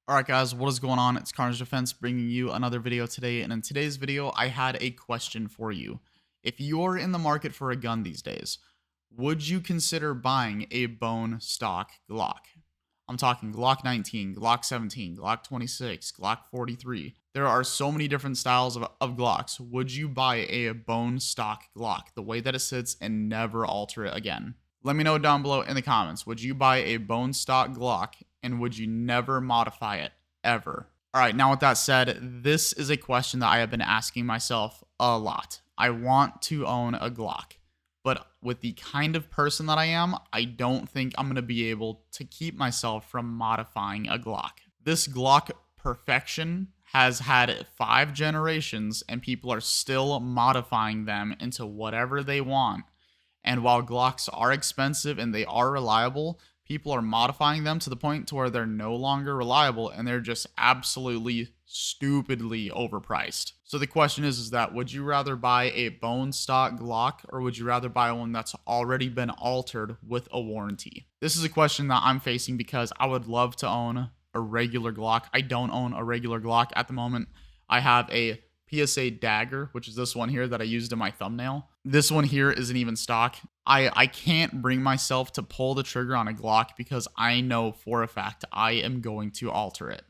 Alright guys, what is going on? It's Carnage Defense bringing you another video today, and in today's video I had a question for you. If you're in the market for a gun these days, would you consider buying a bone stock Glock? I'm talking Glock 19, Glock 17, Glock 26, Glock 43. There are so many different styles of Glocks. Would you buy a bone stock Glock the way that it sits and never alter it again? Let me know down below in the comments. Would you buy a bone stock Glock and would you never modify it ever? All right, now with that said, this is a question that I have been asking myself a lot. I want to own a Glock, but with the kind of person that I am, I don't think I'm going to be able to keep myself from modifying a Glock. This Glock perfection has had 5 generations and people are still modifying them into whatever they want. And while Glocks are expensive and they are reliable, people are modifying them to the point to where they're no longer reliable and they're just absolutely stupidly overpriced. So the question is that would you rather buy a bone stock Glock or would you rather buy one that's already been altered with a warranty? This is a question that I'm facing because I would love to own a regular Glock. I don't own a regular Glock at the moment. I have a PSA dagger, which is this one here that I used in my thumbnail. This one here isn't even stock. I can't bring myself to pull the trigger on a Glock because I know for a fact I am going to alter it.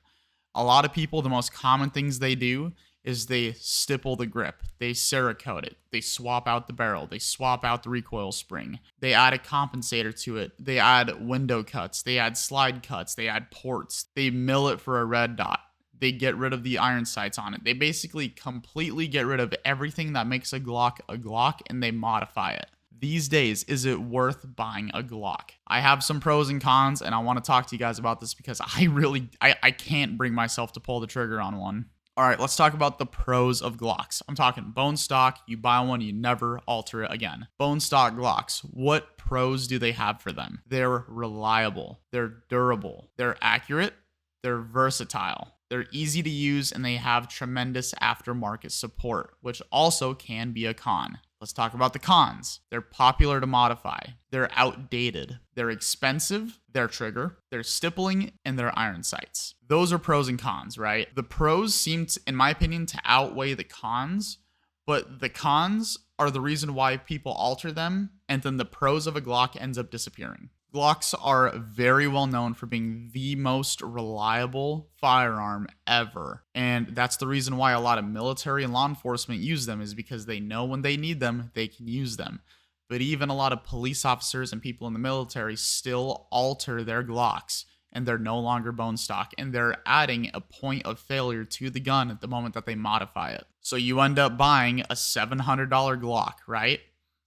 A lot of people, the most common things they do is they stipple the grip, they Cerakote it, they swap out the barrel, they swap out the recoil spring, they add a compensator to it, they add window cuts, they add slide cuts, they add ports, they mill it for a red dot. They get rid of the iron sights on it. They basically completely get rid of everything that makes a Glock and they modify it. These days, is it worth buying a Glock? I have some pros and cons and I want to talk to you guys about this because I can't bring myself to pull the trigger on one. All right, let's talk about the pros of Glocks. I'm talking bone stock, you buy one, you never alter it again. Bone stock Glocks, what pros do they have for them? They're reliable, they're durable, they're accurate, they're versatile. They're easy to use and they have tremendous aftermarket support, which also can be a con. Let's talk about the cons. They're popular to modify. They're outdated. They're expensive, their trigger, their stippling, and their iron sights. Those are pros and cons, right? The pros seem, in my opinion, to outweigh the cons, but the cons are the reason why people alter them, and then the pros of a Glock ends up disappearing. Glocks are very well known for being the most reliable firearm ever. And that's the reason why a lot of military and law enforcement use them, is because they know when they need them, they can use them. But even a lot of police officers and people in the military still alter their Glocks, and they're no longer bone stock, and they're adding a point of failure to the gun at the moment that they modify it. So you end up buying a $700 Glock, right?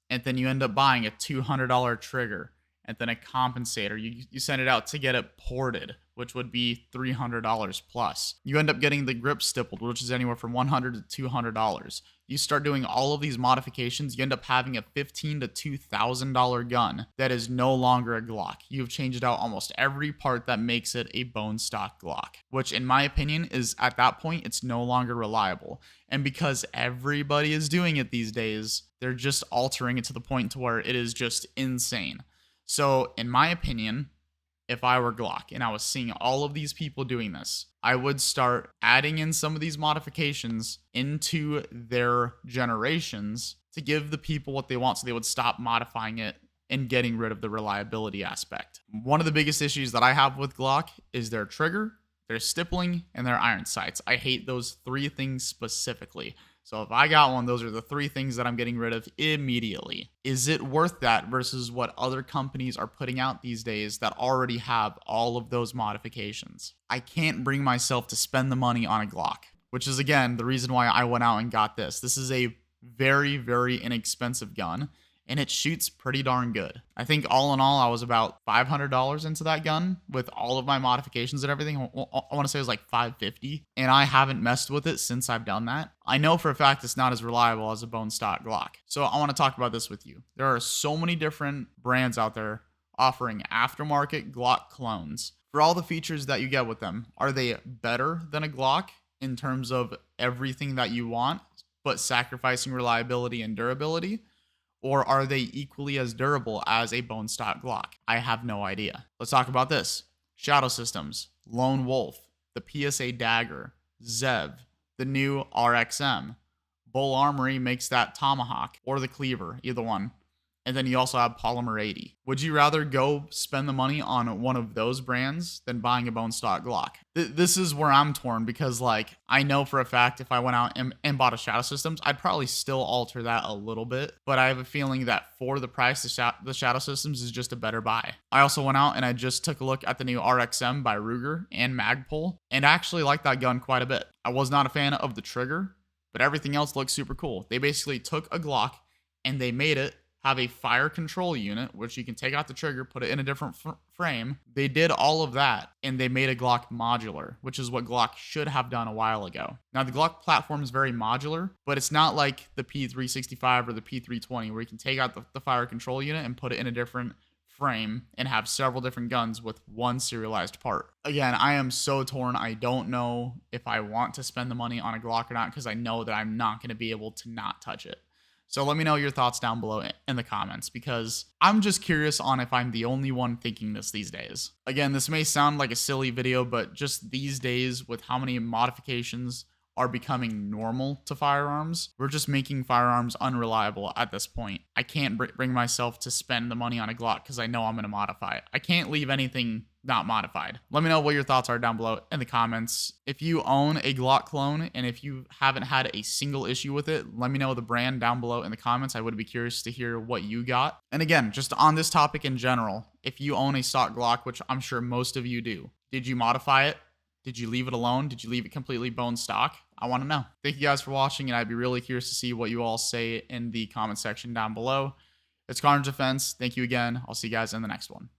And then you end up buying a $200 trigger. And then a compensator. You send it out to get it ported, which would be $300 plus. You end up getting the grip stippled, which is anywhere from $100 to $200. You start doing all of these modifications, you end up having a $1,500 to $2,000 gun that is no longer a Glock. You've changed out almost every part that makes it a bone stock Glock, which in my opinion is, at that point, it's no longer reliable. And because everybody is doing it these days, they're just altering it to the point to where it is just insane. So, in my opinion, if I were Glock and I was seeing all of these people doing this, I would start adding in some of these modifications into their generations to give the people what they want so they would stop modifying it and getting rid of the reliability aspect. One of the biggest issues that I have with Glock is their trigger, their stippling, and their iron sights. I hate those 3 things specifically. So if I got one, those are the 3 things that I'm getting rid of immediately. Is it worth that versus what other companies are putting out these days that already have all of those modifications? I can't bring myself to spend the money on a Glock, which is, again, the reason why I went out and got this. This is a very, very inexpensive gun, and it shoots pretty darn good. I think all in all, I was about $500 into that gun with all of my modifications and everything. I want to say it was like $550, and I haven't messed with it since I've done that. I know for a fact it's not as reliable as a bone stock Glock. So I want to talk about this with you. There are so many different brands out there offering aftermarket Glock clones. For all the features that you get with them, are they better than a Glock in terms of everything that you want, but sacrificing reliability and durability? Or are they equally as durable as a bone stock Glock? I have no idea. Let's talk about this. Shadow systems, Lone Wolf, the PSA Dagger, Zev, the new RXM. Bull Armory makes that Tomahawk or the Cleaver, either one. And then you also have Polymer 80. Would you rather go spend the money on one of those brands than buying a bone stock Glock? This is where I'm torn because, like, I know for a fact if I went out and bought a Shadow Systems, I'd probably still alter that a little bit. But I have a feeling that for the price, the Shadow Systems is just a better buy. I also went out and I just took a look at the new RXM by Ruger and Magpul, and I actually like that gun quite a bit. I was not a fan of the trigger, but everything else looks super cool. They basically took a Glock and they made it have a fire control unit, which you can take out the trigger, put it in a different frame. They did all of that, and they made a Glock modular, which is what Glock should have done a while ago. Now, the Glock platform is very modular, but it's not like the P365 or the P320, where you can take out the fire control unit and put it in a different frame and have several different guns with one serialized part. Again, I am so torn. I don't know if I want to spend the money on a Glock or not because I know that I'm not going to be able to not touch it. So let me know your thoughts down below in the comments because I'm just curious on if I'm the only one thinking this these days. Again, this may sound like a silly video, but just these days with how many modifications are becoming normal to firearms, we're just making firearms unreliable at this point. I can't bring myself to spend the money on a Glock because I know I'm going to modify it. I can't leave anything not modified. Let me know what your thoughts are down below in the comments. If you own a Glock clone and if you haven't had a single issue with it, let me know the brand down below in the comments. I would be curious to hear what you got. And again, just on this topic in general, if you own a stock Glock, which I'm sure most of you do, did you modify it? Did you leave it alone? Did you leave it completely bone stock? I want to know. Thank you guys for watching, and I'd be really curious to see what you all say in the comment section down below. It's Carnage Defense. Thank you again. I'll see you guys in the next one.